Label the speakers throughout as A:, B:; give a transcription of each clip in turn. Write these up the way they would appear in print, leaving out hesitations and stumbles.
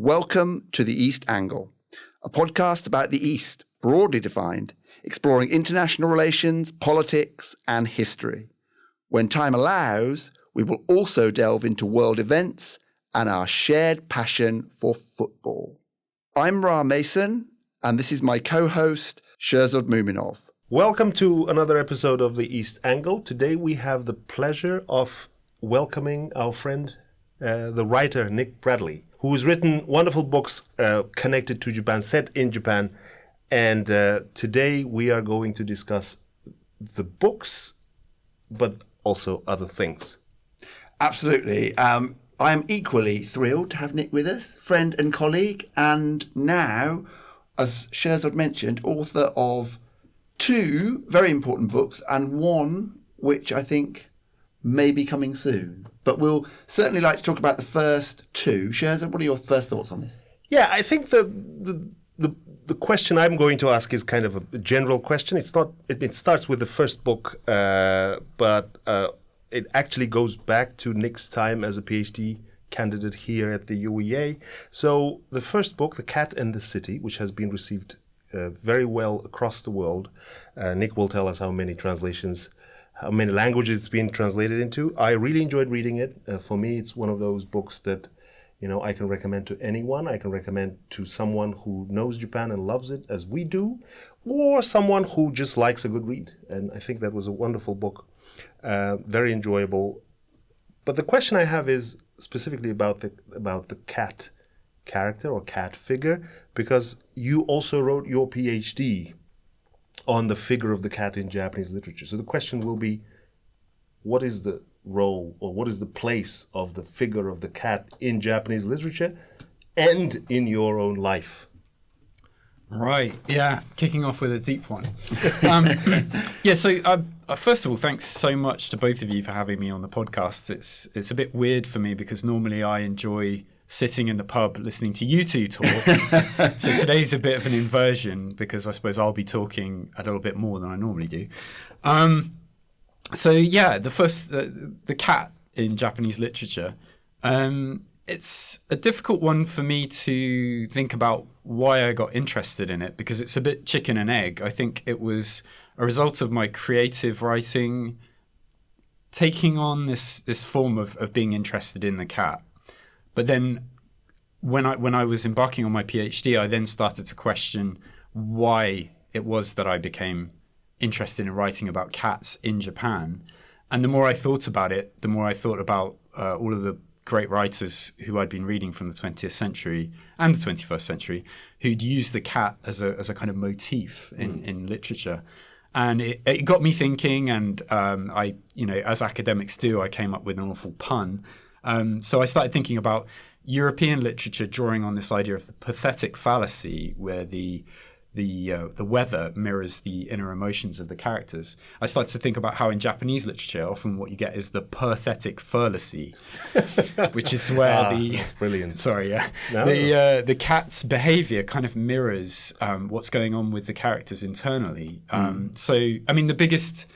A: Welcome to the East Angle, a podcast about the East, broadly defined, exploring international relations, politics, and history. When time allows, we will also delve into world events and our shared passion for football. I'm Ra Mason, and this is my co-host, Sherzod Muminov.
B: Welcome to another episode of the East Angle. Today we have the pleasure of welcoming our friend, the writer Nick Bradley, who has written wonderful books connected to Japan, set in Japan. And today we are going to discuss the books, but also other things.
A: Absolutely. I am equally thrilled to have Nick with us, friend and colleague, and now, as Sherzod mentioned, author of two very important books and one which I think may be coming soon. But we'll certainly like to talk about the first two. Sherzod, what are your first thoughts on this?
B: Yeah, I think the question I'm going to ask is kind of a general question. It's not. It starts with the first book, but it actually goes back to Nick's time as a PhD candidate here at the UEA. So the first book, The Cat and the City, which has been received very well across the world. Nick will tell us how many translations, how many languages it's been translated into. I really enjoyed reading it. For me, it's one of those books that, I can recommend to anyone. I can recommend to someone who knows Japan and loves it as we do, or someone who just likes a good read. And I think that was a wonderful book, very enjoyable. But the question I have is specifically about the cat character or cat figure, because you also wrote your PhD on the figure of the cat in Japanese literature. So the question will be, what is the role or what is the place of the figure of the cat in Japanese literature and in your own life?
C: Right, yeah, kicking off with a deep one. So first of all, thanks so much to both of you for having me on the podcast. It's a bit weird for me because normally I enjoy sitting in the pub listening to you two talk. So today's a bit of an inversion because I suppose I'll be talking a little bit more than I normally do. The cat in Japanese literature. It's a difficult one for me to think about why I got interested in it because it's a bit chicken and egg. I think it was a result of my creative writing taking on this form of being interested in the cat. But then when I was embarking on my PhD, I then started to question why it was that I became interested in writing about cats in Japan. And the more I thought about it, the more I thought about all of the great writers who I'd been reading from the 20th century and the 21st century who'd used the cat as a kind of motif in literature. And it got me thinking, and I, as academics do, I came up with an awful pun. So I started thinking about European literature drawing on this idea of the pathetic fallacy where the weather mirrors the inner emotions of the characters. I started to think about how in Japanese literature, often what you get is the pathetic fallacy, which is where
B: that's brilliant.
C: Sorry, yeah. No. The cat's behavior kind of mirrors what's going on with the characters internally. The biggest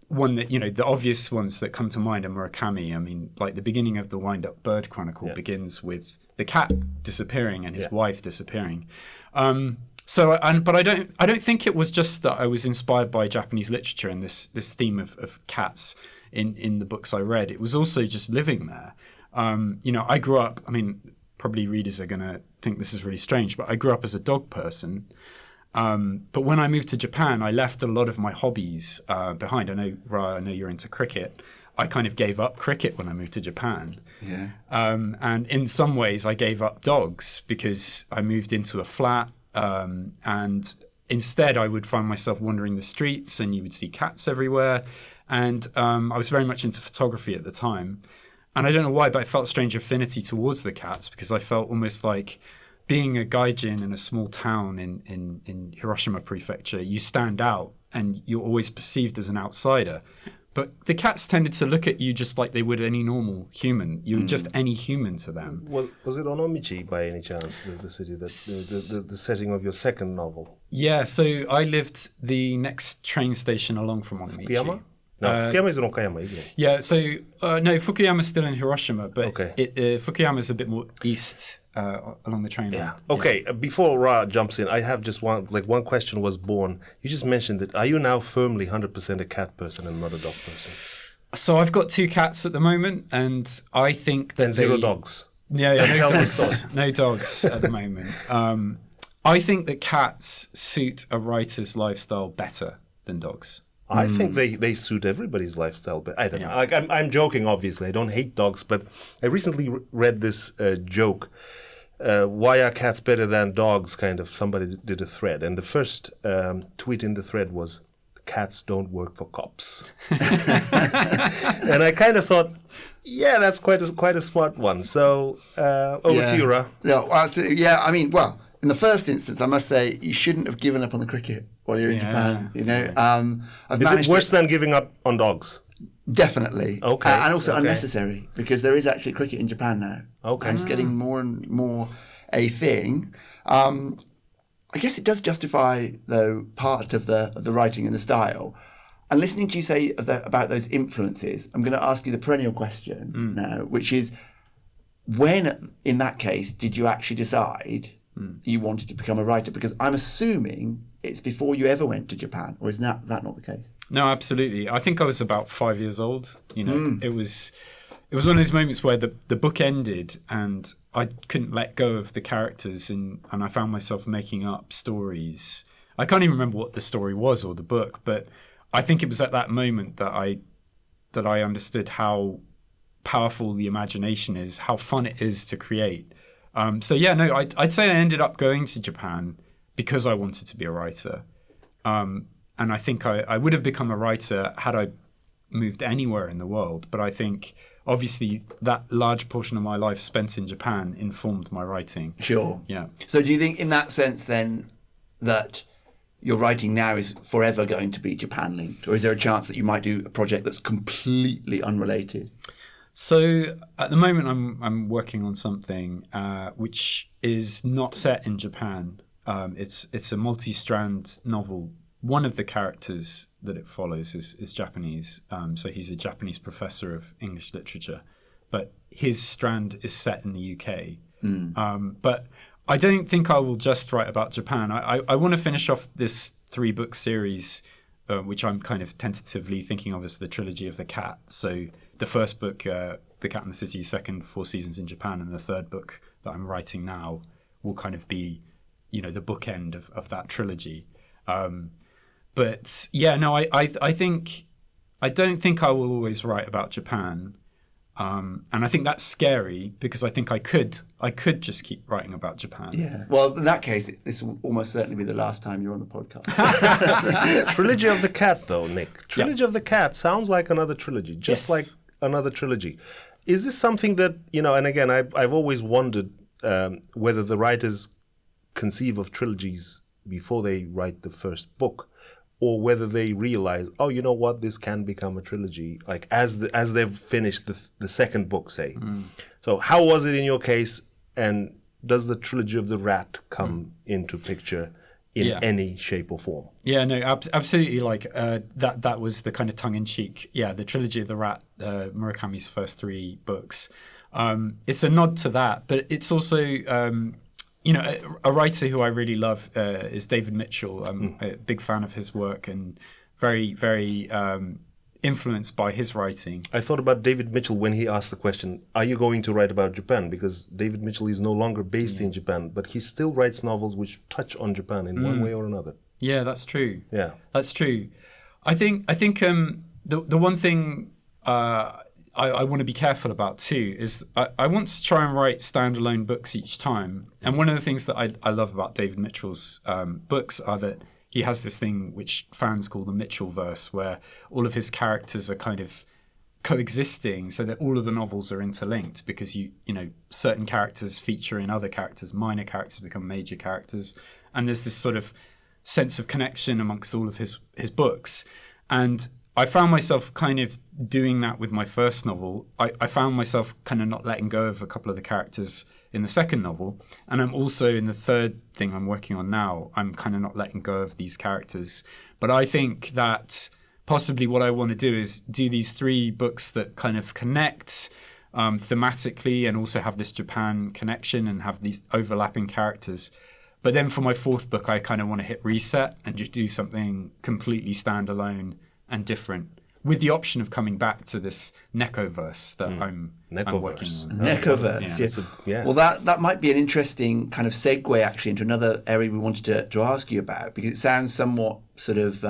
C: one that, the obvious ones that come to mind are Murakami. Like the beginning of the Wind-Up Bird Chronicle begins with the cat disappearing and his wife disappearing. But I don't think it was just that I was inspired by Japanese literature and this theme of cats in the books I read. It was also just living there. I grew up, probably readers are going to think this is really strange, but I grew up as a dog person. But when I moved to Japan, I left a lot of my hobbies behind. I know you're into cricket. I kind of gave up cricket when I moved to Japan.
A: Yeah.
C: And in some ways, I gave up dogs because I moved into a flat. And instead, I would find myself wandering the streets and you would see cats everywhere. And I was very much into photography at the time. And I don't know why, but I felt a strange affinity towards the cats because I felt almost like being a gaijin in a small town in Hiroshima Prefecture, you stand out and you're always perceived as an outsider. But the cats tended to look at you just like they would any normal human. You were just any human to them.
B: Well, was it Onomichi by any chance, the city, the setting of your second novel?
C: Yeah, so I lived the next train station along from Onomichi.
B: Fukuyama? No, Fukuyama is in Okayama, isn't it?
C: Yeah, so no, Fukuyama's still in Hiroshima, but
B: Okay.
C: Fukuyama's a bit more east along the train line.
B: Yeah. Okay. Before Ra jumps in, I have just one question was born. You just mentioned that. Are you now firmly 100% a cat person and not a dog person?
C: So I've got 2 cats at the moment, and I think that
B: And 0 dogs.
C: Yeah, no
B: Tell the
C: dogs.
B: story.
C: No dogs at the moment. I think that cats suit a writer's lifestyle better than dogs.
B: I think they suit everybody's lifestyle, but I don't know.
C: Yeah.
B: Like, I'm joking, obviously. I don't hate dogs, but I recently read this joke. Why are cats better than dogs? Kind of somebody did a thread, and the first tweet in the thread was, "Cats don't work for cops," and I kind of thought, yeah, that's quite a smart one. So over to you, Ra.
A: No, absolutely. Yeah, I mean, well, in the first instance, I must say you shouldn't have given up on the cricket while you're in Japan. You know, I've
B: Is it
A: managed
B: worse than giving up on dogs?
A: Definitely.
B: Okay.
A: And also
B: Okay.
A: unnecessary, because there is actually cricket in Japan now.
B: Okay.
A: And it's getting more and more a thing. I guess it does justify, though, part of the writing and the style. And listening to you say about those influences, I'm going to ask you the perennial question now, which is, when, in that case, did you actually decide you wanted to become a writer? Because I'm assuming it's before you ever went to Japan, or is that not the case?
C: No, absolutely. I think I was about 5 years old. You know, it was one of those moments where the book ended and I couldn't let go of the characters, and I found myself making up stories. I can't even remember what the story was or the book, but I think it was at that moment that I understood how powerful the imagination is, how fun it is to create. So yeah, no, I'd say I ended up going to Japan because I wanted to be a writer. And I think I would have become a writer had I moved anywhere in the world. But I think, obviously, that large portion of my life spent in Japan informed my writing.
A: Sure.
C: Yeah.
A: So do you think in that sense then that your writing now is forever going to be Japan linked? Or is there a chance that you might do a project that's completely unrelated?
C: So at the moment I'm working on something which is not set in Japan. It's a multi-strand novel. One of the characters that it follows is Japanese. So he's a Japanese professor of English literature, but his strand is set in the UK. But I don't think I will just write about Japan. I want to finish off this 3-book series, which I'm kind of tentatively thinking of as the trilogy of the cat. So the first book, The Cat in the City, second 4 seasons in Japan, and the third book that I'm writing now will kind of be, you know, the bookend of that trilogy. But yeah, no, I don't think I will always write about Japan. And I think that's scary because I think I could just keep writing about Japan.
A: Yeah. Well, in that case, this will almost certainly be the last time you're on the podcast.
B: Trilogy of the Cat, though, Nick. Trilogy of the Cat sounds like another trilogy, just like another trilogy. Is this something that, you know, and again, I've always wondered whether the writers conceive of trilogies before they write the first book, or whether they realize, oh, you know what, this can become a trilogy, like as they've finished the second book, say. So how was it in your case, and does the trilogy of the rat come into picture in any shape or form? Yeah,
C: no, absolutely. Like that was the kind of tongue-in-cheek. Yeah, the trilogy of the rat, Murakami's first 3 books. It's a nod to that, but it's also you know, a writer who I really love is David Mitchell. I'm a big fan of his work and very, very influenced by his writing.
B: I thought about David Mitchell when he asked the question, are you going to write about Japan? Because David Mitchell is no longer based in Japan, but he still writes novels which touch on Japan in one way or another.
C: Yeah, that's true.
B: Yeah.
C: That's true. I think the one thing I want to be careful about too is I want to try and write standalone books each time. And one of the things that I love about David Mitchell's books are that he has this thing which fans call the Mitchellverse, where all of his characters are kind of coexisting so that all of the novels are interlinked, because you know certain characters feature in other characters, minor characters become major characters, and there's this sort of sense of connection amongst all of his books. And I found myself kind of doing that with my first novel. I found myself kind of not letting go of a couple of the characters in the second novel. And I'm also in the third thing I'm working on now, I'm kind of not letting go of these characters. But I think that possibly what I want to do is do these 3 books that kind of connect thematically and also have this Japan connection and have these overlapping characters. But then for my 4th book, I kind of want to hit reset and just do something completely standalone and different, with the option of coming back to this Nekoverse that I'm working on.
A: Nekoverse, yeah. Well, that might be an interesting kind of segue actually into another area we wanted to ask you about, because it sounds somewhat sort of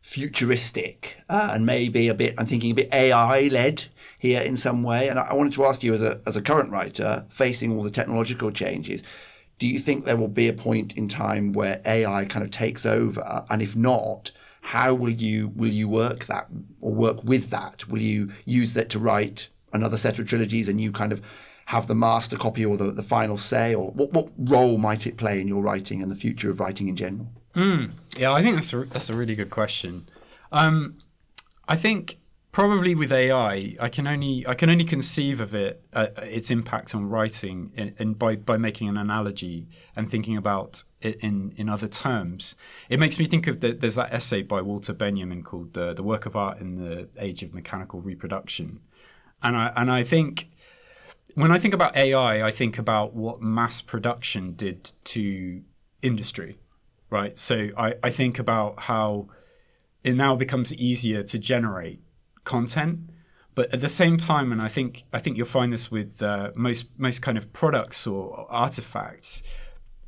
A: futuristic and maybe I'm thinking a bit AI-led here in some way. And I wanted to ask you, as a current writer facing all the technological changes, do you think there will be a point in time where AI kind of takes over? And if not, how will you work that or work with that? Will you use that to write another set of trilogies and you kind of have the master copy or the final say? Or what role might it play in your writing and the future of writing in general?
C: Yeah, I think that's a really good question. I think probably with AI, I can only conceive of it, its impact on writing, and by making an analogy and thinking about it in other terms. It makes me think of there's that essay by Walter Benjamin called "The Work of Art in the Age of Mechanical Reproduction," and I think when I think about AI, I think about what mass production did to industry, right? So I think about how it now becomes easier to generate content, but at the same time, and I think you'll find this with most kind of products or artifacts,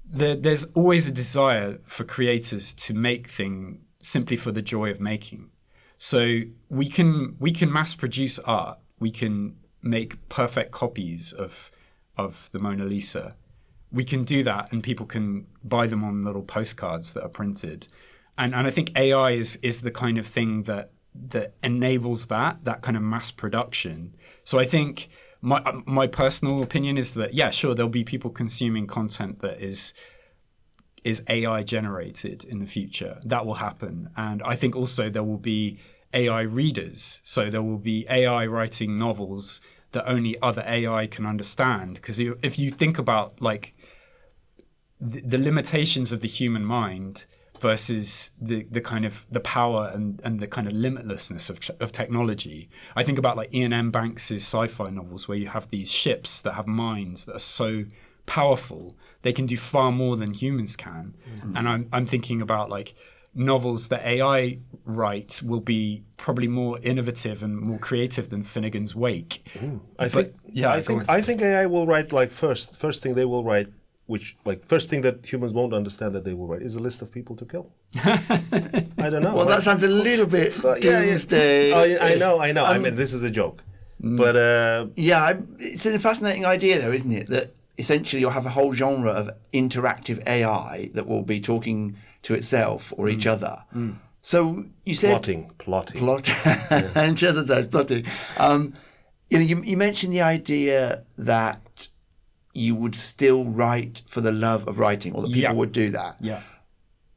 C: there's always a desire for creators to make things simply for the joy of making. So we can mass produce art. We can make perfect copies of the Mona Lisa. We can do that, and people can buy them on little postcards that are printed. And I think AI is the kind of thing that enables that kind of mass production. So I think my personal opinion is that, yeah, sure, there'll be people consuming content that is AI generated in the future. That will happen. And I think also there will be AI readers. So there will be AI writing novels that only other AI can understand. Because if you think about like the limitations of the human mind versus the kind of the power and the kind of limitlessness of technology. I think about like Ian M. Banks' sci-fi novels where you have these ships that have minds that are so powerful, they can do far more than humans can. Mm-hmm. And I'm thinking about like novels that AI writes will be probably more innovative and more creative than Finnegan's Wake.
B: I think AI will write like first thing they will write, which like first thing that humans won't understand that they will write is a list of people to kill. I don't know.
A: Well, that sounds a little bit doomsday.
B: I know. I mean, this is a joke, but
A: it's a fascinating idea, though, isn't it? That essentially you'll have a whole genre of interactive AI that will be talking to itself or each other. So you said plotting, and Chester says plotting. You mentioned the idea that you would still write for the love of writing, or that people would do that.
C: Yeah.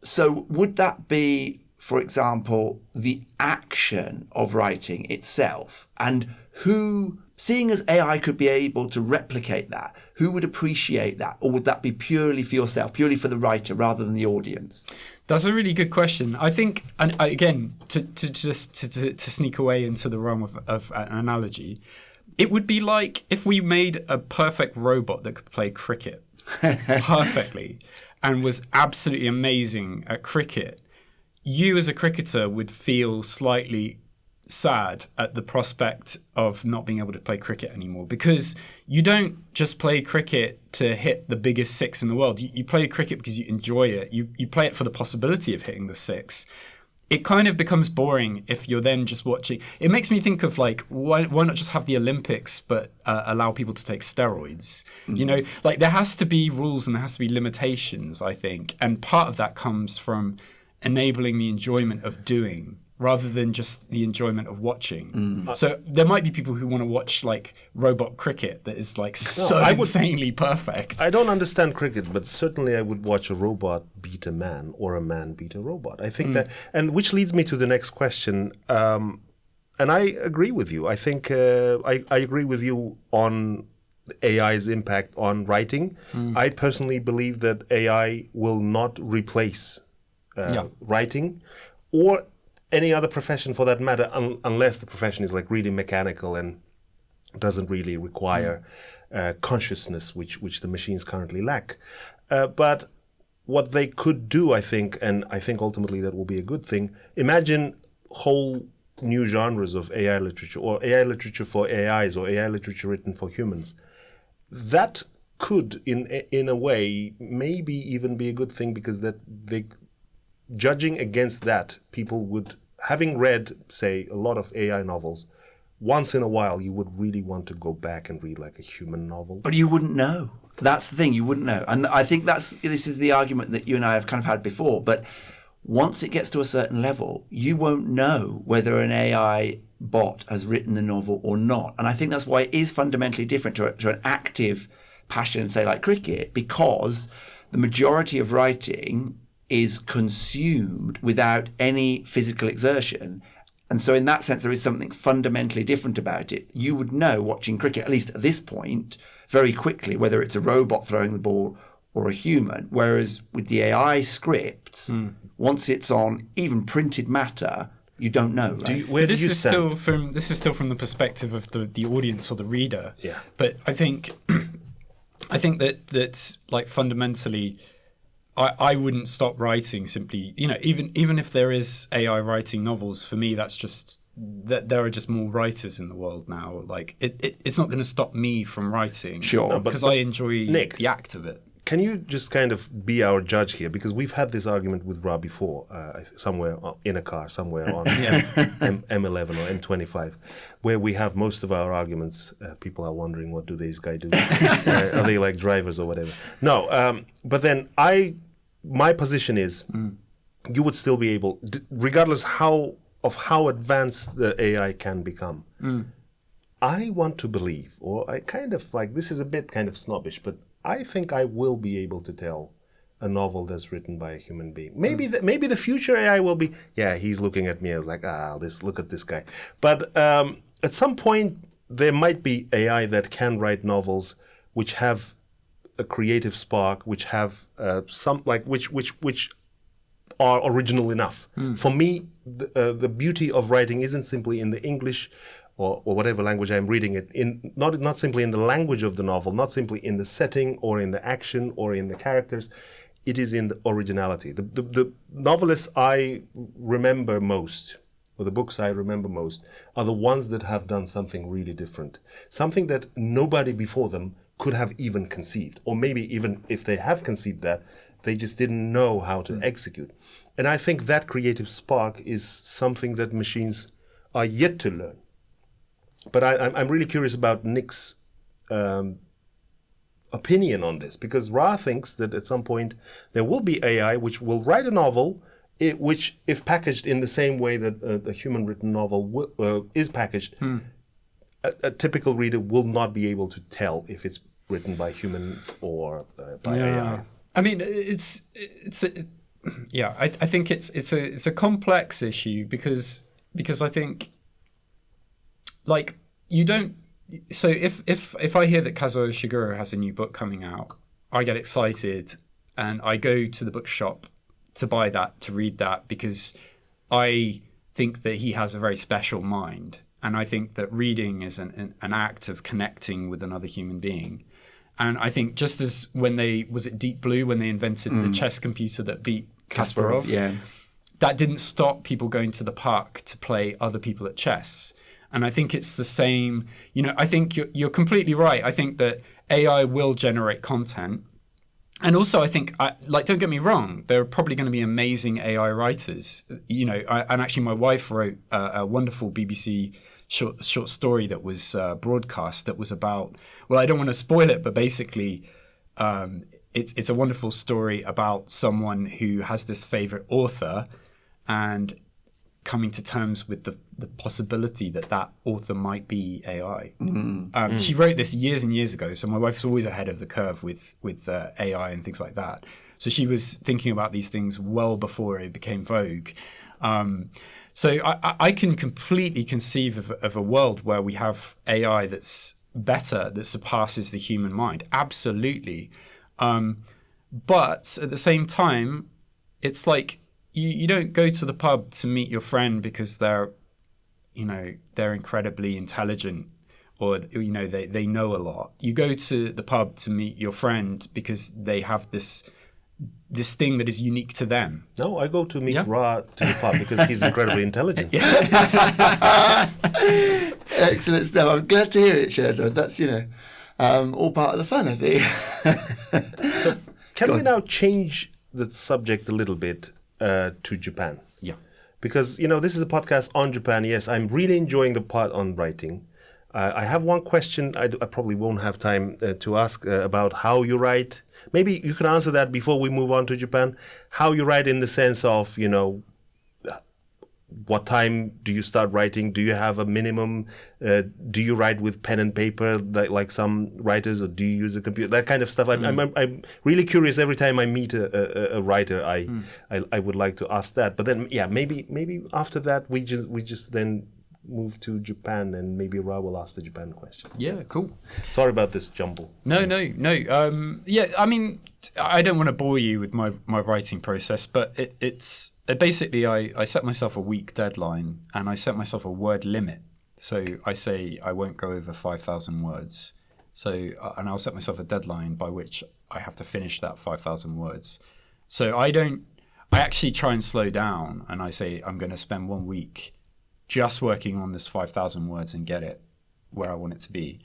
A: So would that be, for example, the action of writing itself? And who, seeing as AI could be able to replicate that, who would appreciate that? Or would that be purely for yourself, purely for the writer rather than the audience?
C: That's a really good question. I think, and again, to sneak away into the realm of an analogy, it would be like if we made a perfect robot that could play cricket perfectly and was absolutely amazing at cricket. You as a cricketer would feel slightly sad at the prospect of not being able to play cricket anymore, because you don't just play cricket to hit the biggest six in the world. You play cricket because you enjoy it. You play it for the possibility of hitting the six. It kind of becomes boring if you're then just watching. It makes me think of like, why not just have the Olympics but allow people to take steroids? You know, like there has to be rules and there has to be limitations, I think. And part of that comes from enabling the enjoyment of doing rather than just the enjoyment of watching. So there might be people who want to watch like robot cricket that is like insanely perfect.
B: I don't understand cricket, but certainly I would watch a robot beat a man or a man beat a robot. I think that, and which leads me to the next question. And I agree with you. I think I agree with you on AI's impact on writing. I personally believe that AI will not replace writing, or any other profession for that matter, unless the profession is like really mechanical and doesn't really require consciousness, which the machines currently lack. But what they could do, I think, and I think ultimately that will be a good thing, imagine whole new genres of AI literature, or AI literature for AIs, or AI literature written for humans. That could, in a way, maybe even be a good thing, because that judging against that, people would, having read, say, a lot of AI novels, once in a while you would really want to go back and read like a human novel.
A: But you wouldn't know. That's the thing, you wouldn't know. And I think this is the argument that you and I have kind of had before. But once it gets to a certain level, you won't know whether an AI bot has written the novel or not. And I think that's why it is fundamentally different to an active passion, say, like cricket, because the majority of writing is consumed without any physical exertion. And so in that sense, there is something fundamentally different about it. You would know, watching cricket, at least at this point, very quickly, whether it's a robot throwing the ball or a human. Whereas with the AI scripts, once it's on even printed matter, you don't know. Right?
C: This is still from the perspective of the audience or the reader.
B: Yeah.
C: But I think that's like fundamentally, I wouldn't stop writing simply. Even if there is AI writing novels, for me that's just that there are just more writers in the world now. Like it's not going to stop me from writing.
A: Sure,
C: because I enjoy
B: Nick,
C: the act of it.
B: Can you just kind of be our judge here? Because we've had this argument with Rob before, somewhere in a car, somewhere on M11 or M25, where we have most of our arguments. People are wondering, what do these guys do? Are they like drivers or whatever? No, but then my position is, you would still be able, regardless of how advanced the AI can become. I want to believe, or I kind of like, this is a bit kind of snobbish, but I think I will be able to tell a novel that's written by a human being. Maybe the future AI will be, he's looking at me as like, look at this guy. But at some point, there might be AI that can write novels which have a creative spark, which have which are original enough. For me, the beauty of writing isn't simply in the English or whatever language I'm reading it in, not simply in the language of the novel, not simply in the setting or in the action or in the characters. It is in the originality. The novelists I remember most, or the books I remember most, are the ones that have done something really different, something that nobody before them could have even conceived, or maybe even if they have conceived that, they just didn't know how to execute. And I think that creative spark is something that machines are yet to learn. But I'm really curious about Nick's opinion on this, because Ra thinks that at some point there will be AI which will write a novel, which, if packaged in the same way that a human-written novel is packaged, a typical reader will not be able to tell if it's written by humans or by AI.
C: I mean, I think it's a complex issue because I think, like, you don't. So if I hear that Kazuo Ishiguro has a new book coming out, I get excited and I go to the bookshop to buy that, to read that, because I think that he has a very special mind, and I think that reading is an act of connecting with another human being. And I think just as was it Deep Blue, when they invented the chess computer that beat Kasparov, that didn't stop people going to the park to play other people at chess. And I think it's the same. I think you're completely right. I think that AI will generate content. And also, I think, don't get me wrong, there are probably going to be amazing AI writers. And actually my wife wrote a wonderful BBC short story that was broadcast that was about, well, I don't want to spoil it, but basically it's a wonderful story about someone who has this favorite author and coming to terms with the possibility that author might be AI. She wrote this years and years ago, so my wife's always ahead of the curve with AI and things like that. So she was thinking about these things well before it became vogue. So I can completely conceive of a world where we have AI that's better, that surpasses the human mind. Absolutely. But at the same time, it's like, you don't go to the pub to meet your friend because they're incredibly intelligent or they know a lot. You go to the pub to meet your friend because they have this thing that is unique to them.
B: No, I go to meet Ra to the pub because he's incredibly intelligent.
A: Excellent stuff. I'm glad to hear it, Sherzad. That's, all part of the fun, I think.
B: So can we now change the subject a little bit to Japan?
C: Yeah.
B: Because, this is a podcast on Japan. Yes, I'm really enjoying the part on writing. I have one question I probably won't have time to ask about how you write. Maybe you can answer that before we move on to Japan. How you write in the sense of, what time do you start writing? Do you have a minimum? Do you write with pen and paper like some writers, or do you use a computer? That kind of stuff. I'm really curious every time I meet a writer. I would like to ask that. But then, maybe after that we just then move to Japan, and maybe Ra will ask the Japan question.
C: Yeah, cool.
B: Sorry about this jumble.
C: No. I mean, I don't want to bore you with my writing process, but it's basically I set myself a week deadline and I set myself a word limit. So I say I won't go over 5,000 words. So and I'll set myself a deadline by which I have to finish that 5,000 words. So I actually try and slow down, and I say I'm going to spend 1 week just working on this 5,000 words and get it where I want it to be.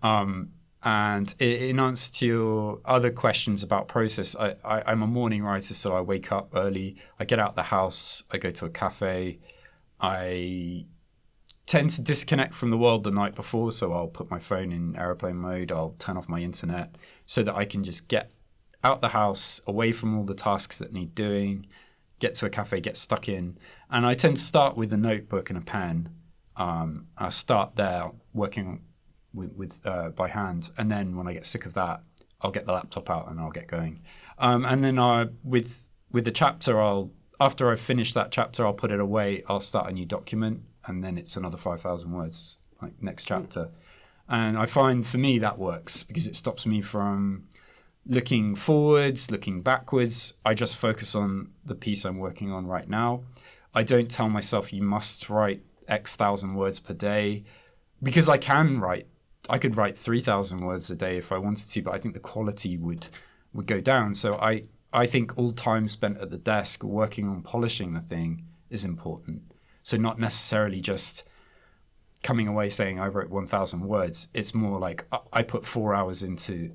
C: And in answer to your other questions about process, I'm a morning writer, so I wake up early, I get out the house, I go to a cafe. I tend to disconnect from the world the night before, so I'll put my phone in airplane mode, I'll turn off my internet so that I can just get out the house, away from all the tasks that need doing, get to a cafe, get stuck in. And I tend to start with a notebook and a pen. I start there working with by hand, and then when I get sick of that, I'll get the laptop out and I'll get going. And then with the chapter, after I've finished that chapter, I'll put it away. I'll start a new document, and then it's another 5,000 words, like next chapter. And I find for me that works because it stops me from looking forwards, looking backwards. I just focus on the piece I'm working on right now. I don't tell myself you must write X thousand words per day, because I could write 3,000 words a day if I wanted to, but I think the quality would go down. So I think all time spent at the desk working on polishing the thing is important. So not necessarily just coming away saying I wrote 1,000 words. It's more like I put 4 hours into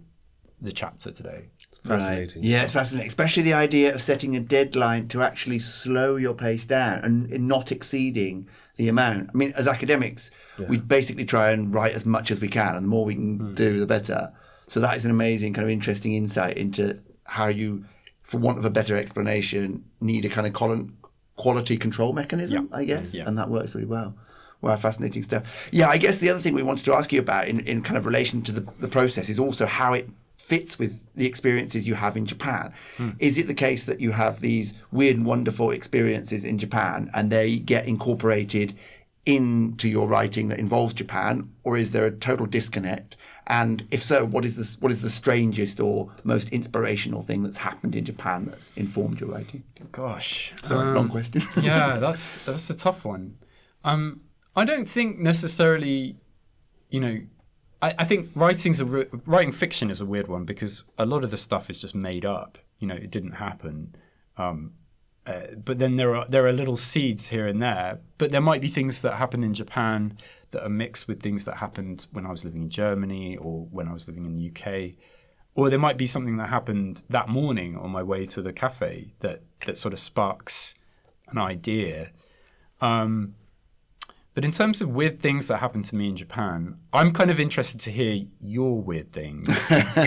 C: the chapter today.
B: It's fascinating.
A: Right. Yeah, it's fascinating, especially the idea of setting a deadline to actually slow your pace down and not exceeding the amount. I mean, as academics, we basically try and write as much as we can, and the more we can do, the better. So that is an amazing kind of interesting insight into how you, for want of a better explanation, need a kind of quality control mechanism, I guess, and that works really well. Wow, fascinating stuff. Yeah, I guess the other thing we wanted to ask you about in kind of relation to the process is also how it fits with the experiences you have in Japan. Is it the case that you have these weird and wonderful experiences in Japan and they get incorporated into your writing that involves Japan, or is there a total disconnect? And if so, what is the strangest or most inspirational thing that's happened in Japan that's informed your writing?
C: Gosh,
A: Sorry, long question.
C: Yeah, that's a tough one. I don't think necessarily, I think writing fiction is a weird one because a lot of the stuff is just made up. It didn't happen. But then there are little seeds here and there. But there might be things that happen in Japan that are mixed with things that happened when I was living in Germany or when I was living in the UK. Or there might be something that happened that morning on my way to the cafe that sort of sparks an idea. But in terms of weird things that happened to me in Japan, I'm kind of interested to hear your weird things.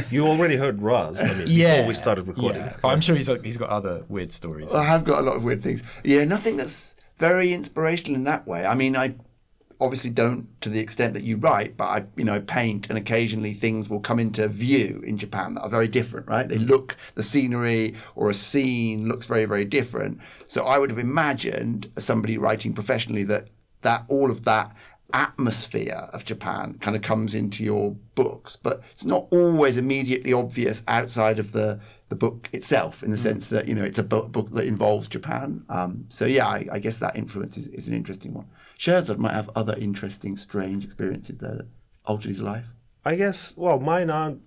B: You already heard Raz, before we started recording.
C: Yeah. But I'm sure he's got other weird stories.
A: Well, I have got a lot of weird things. Yeah, nothing that's very inspirational in that way. I mean, I obviously don't to the extent that you write, but I paint, and occasionally things will come into view in Japan that are very different, right? The scenery or a scene looks very, very different. So I would have imagined, as somebody writing professionally, that all of that atmosphere of Japan kind of comes into your books, but it's not always immediately obvious outside of the book itself, in the sense that, you know, it's a book that involves Japan. So yeah, I guess that influence is an interesting one. Sherzad might have other interesting, strange experiences there that altered his life.
B: I guess, well, mine aren't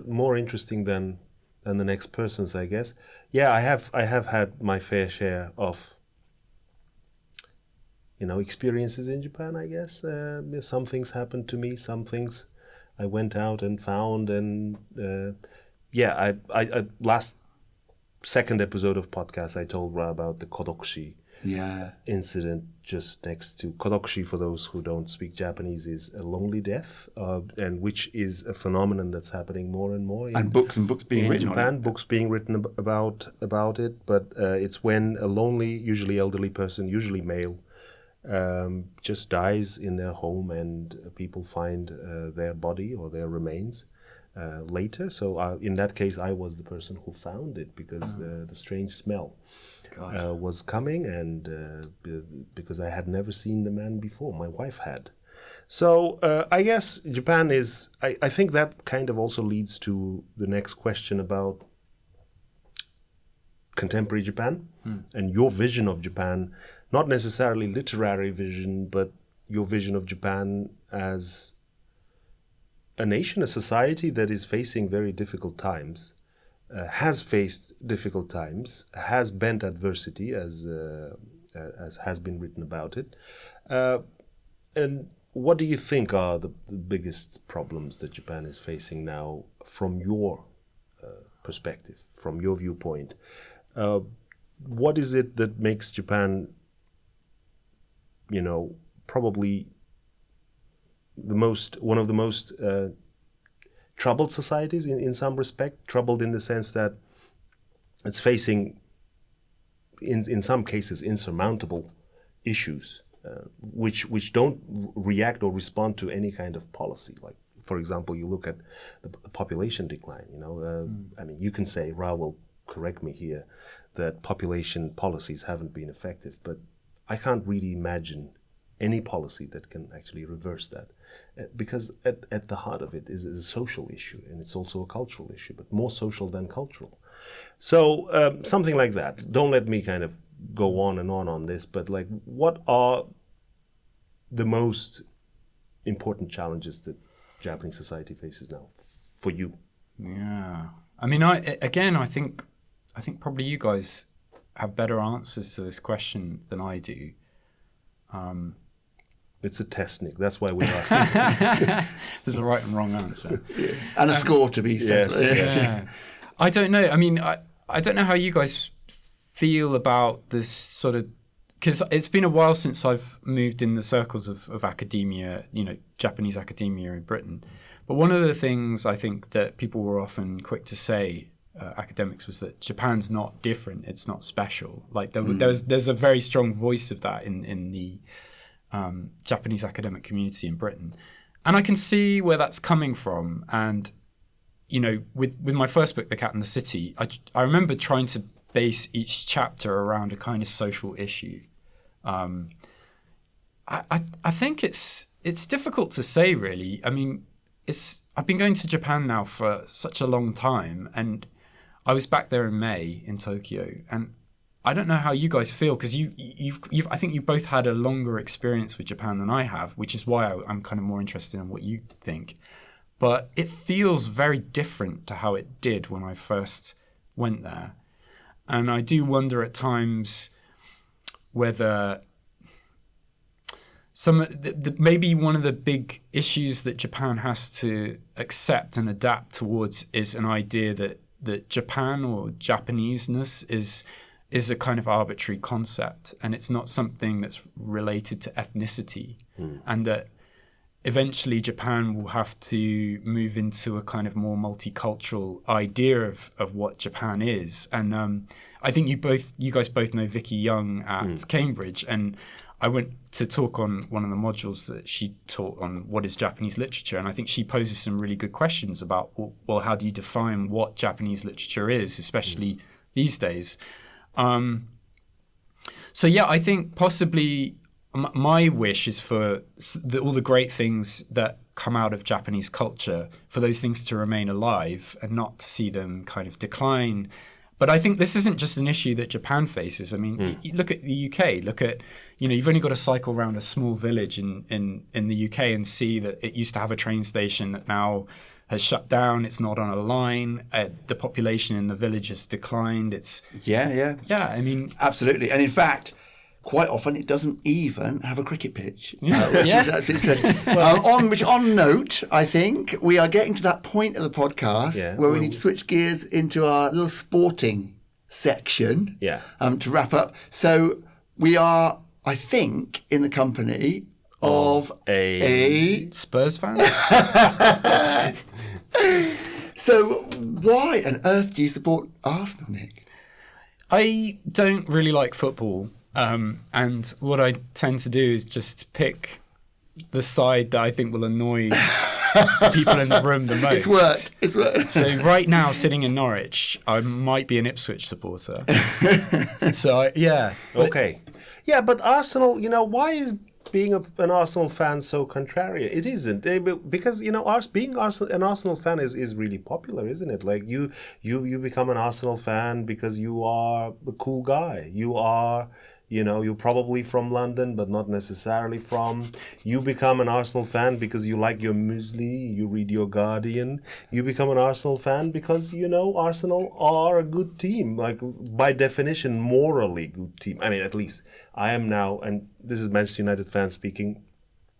B: more interesting than the next person's, I guess. Yeah, I have had my fair share of, you know, experiences in Japan, I guess. Some things happened to me, some things I went out and found, and yeah, I last second episode of podcast I told Ra about the Kodokushi incident just next to Kodokushi. For those who don't speak Japanese, is a lonely death, and which is a phenomenon that's happening more and more.
A: And books being written
B: Japan,
A: on it.
B: books being written about it. But it's when a lonely, usually elderly person, usually male, just dies in their home, and people find their body or their remains later. So in that case, I was the person who found it, because the strange smell was coming, and because I had never seen the man before. My wife had. So I guess Japan is, I think that kind of also leads to the next question about contemporary Japan and your vision of Japan, not necessarily literary vision, but your vision of Japan as a nation, a society that is facing very difficult times, has faced difficult times, has bent adversity, as has been written about it. And what do you think are the biggest problems that Japan is facing now, from your perspective, from your viewpoint? What is it that makes Japan, you know, probably one of the most troubled societies in some respect? Troubled in the sense that it's facing, in some cases, insurmountable issues, which don't react or respond to any kind of policy. Like, for example, you look at the population decline. You know, I mean, you can say, Ra will correct me here, that population policies haven't been effective, but I can't really imagine any policy that can actually reverse that, because at the heart of it is a social issue, and it's also a cultural issue, but more social than cultural. So something like that. Don't let me kind of go on and on this, but like, what are the most important challenges that Japanese society faces now for you?
C: Yeah, I mean, I think probably you guys have better answers to this question than I do.
B: It's a test, Nick. That's why we're asking.
C: There's a right and wrong answer.
A: And a score to be set.
B: Yes.
C: Yeah. I don't know. I mean, I don't know how you guys feel about this sort of, because it's been a while since I've moved in the circles of academia, you know, Japanese academia in Britain. But one of the things I think that people were often quick to say, academics, was that Japan's not different, it's not special. Like there's a very strong voice of that in the Japanese academic community in Britain. And I can see where that's coming from. And, you know, with my first book, The Cat in the City, I remember trying to base each chapter around a kind of social issue. I think it's difficult to say, really. I mean, I've been going to Japan now for such a long time, and I was back there in May in Tokyo, and I don't know how you guys feel, because I think you both had a longer experience with Japan than I have, which is why I'm kind of more interested in what you think. But it feels very different to how it did when I first went there. And I do wonder at times whether maybe one of the big issues that Japan has to accept and adapt towards is an idea that Japan or Japaneseness is a kind of arbitrary concept, and it's not something that's related to ethnicity, and that eventually Japan will have to move into a kind of more multicultural idea of what Japan is. And I think you guys both know Vicky Young at Cambridge, and I went to talk on one of the modules that she taught on what is Japanese literature, and I think she poses some really good questions about, well, how do you define what Japanese literature is, especially these days? So yeah, I think possibly my wish is for all the great things that come out of Japanese culture, for those things to remain alive and not to see them kind of decline. But I think this isn't just an issue that Japan faces. I mean, you look at the UK, look at, you've only got to cycle around a small village in the UK and see that it used to have a train station that now has shut down. It's not on a line. The population in the village has declined.
A: Yeah.
C: I mean,
A: Absolutely. And in fact, quite often it doesn't even have a cricket pitch, which
C: Yeah.
A: is absolutely interesting. On note, I think we are getting to that point of the podcast where we need to switch gears into our little sporting section to wrap up. So we are, I think, in the company of a
C: Spurs fan?
A: So why on earth do you support Arsenal, Nick?
C: I don't really like football. And what I tend to do is just pick the side that I think will annoy people in the room the most.
A: It's worked.
C: So right now, sitting in Norwich, I might be an Ipswich supporter.
B: Okay. Yeah, but Arsenal, why is being an Arsenal fan so contrarian? It isn't. Because, being an Arsenal fan is really popular, isn't it? Like you become an Arsenal fan because you are the cool guy. You are... you're probably from London, but not necessarily from. You become an Arsenal fan because you like your muesli, you read your Guardian. You become an Arsenal fan because, Arsenal are a good team, like by definition, morally good team. I mean, at least I am now, and this is Manchester United fan speaking,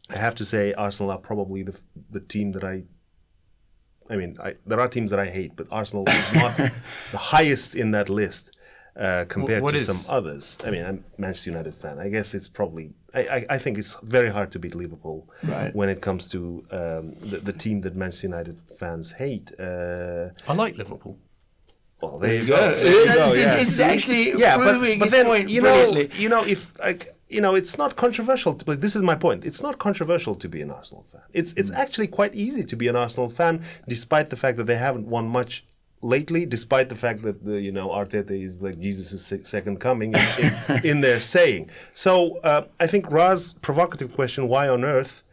B: I have to say Arsenal are probably the team that there are teams that I hate, but Arsenal is not the highest in that list. Compared to some others. I mean, I'm a Manchester United fan. I guess it's probably... I think it's very hard to beat Liverpool when it comes to the team that Manchester United fans hate.
C: I like Liverpool.
B: Well, there you go.
A: It's actually proving his point brilliantly.
B: It's not controversial. But this is my point. It's not controversial to be an Arsenal fan. It's actually quite easy to be an Arsenal fan, despite the fact that they haven't won much lately, despite the fact that Arteta is like Jesus' second coming in their saying. So I think Ra's provocative question, why on earth?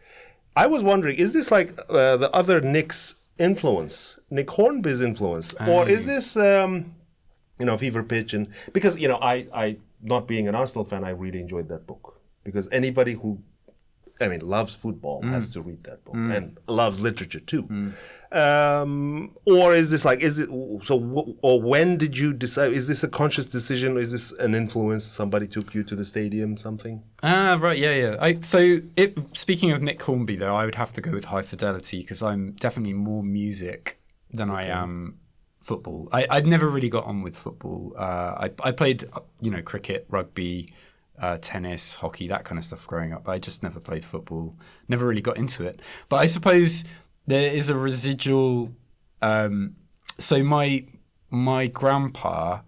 B: I was wondering, is this like the other Nick's influence, Nick Hornby's influence, or is this Fever Pitch? And because I not being an Arsenal fan, I really enjoyed that book, because anybody who loves football has to read that book and loves literature too. Or is this or when did you decide? Is this a conscious decision, or is this an influence? Somebody took you to the stadium, something?
C: Right, yeah. Speaking of Nick Hornby, though, I would have to go with High Fidelity, because I'm definitely more music than I am football. I'd never really got on with football. I played, cricket, rugby, tennis, hockey, that kind of stuff growing up. I just never played football, never really got into it. But I suppose there is a residual. So my grandpa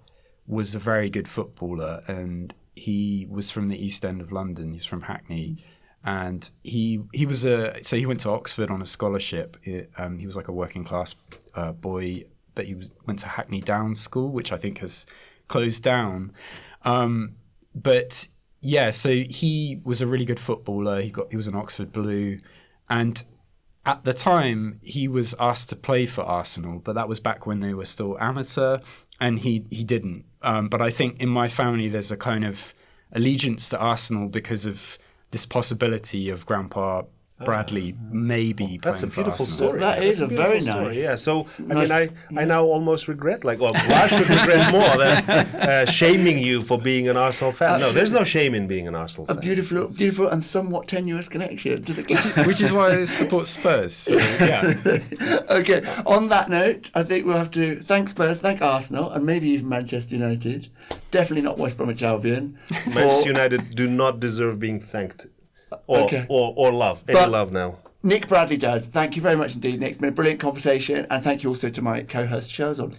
C: was a very good footballer, and he was from the East End of London. He's from Hackney, and he went to Oxford on a scholarship. He was like a working class boy, but he went to Hackney Downs School, which I think has closed down. But yeah, so he was a really good footballer. He was an Oxford Blue, and at the time he was asked to play for Arsenal, but that was back when they were still amateur, and he didn't. But I think in my family there's a kind of allegiance to Arsenal because of this possibility of Grandpa Bradley maybe
B: that's a
C: playing for
B: beautiful
C: Arsenal.
B: story.
A: That is a very nice.
B: Yeah. So I now almost regret. I should regret more than shaming you for being an Arsenal fan. No, there's no shame in being an Arsenal fan.
A: A beautiful and somewhat tenuous connection to the club.
C: Which is why I support Spurs. So, yeah.
A: Okay. On that note, I think we'll have to thank Spurs, thank Arsenal, and maybe even Manchester United. Definitely not West Bromwich Albion.
B: Manchester United do not deserve being thanked. Or love. Any love now.
A: Nick Bradley does. Thank you very much indeed, Nick. It's been a brilliant conversation, and thank you also to my co-host Sherzod.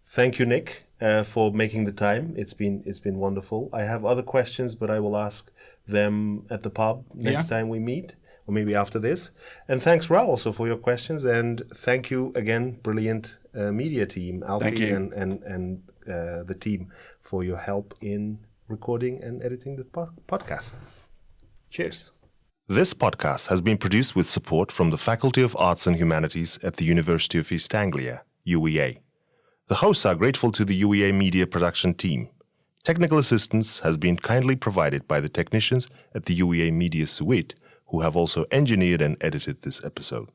B: Thank you, Nick, for making the time. It's been wonderful. I have other questions, but I will ask them at the pub next time we meet, or maybe after this. And thanks, Ra, also for your questions. And thank you again, brilliant media team, Alfie and the team, for your help in recording and editing the podcast. Cheers. This podcast has been produced with support from the Faculty of Arts and Humanities at the University of East Anglia, UEA. The hosts are grateful to the UEA Media Production team. Technical assistance has been kindly provided by the technicians at the UEA Media Suite, who have also engineered and edited this episode.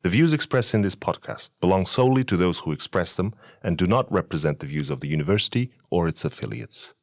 B: The views expressed in this podcast belong solely to those who express them and do not represent the views of the university or its affiliates.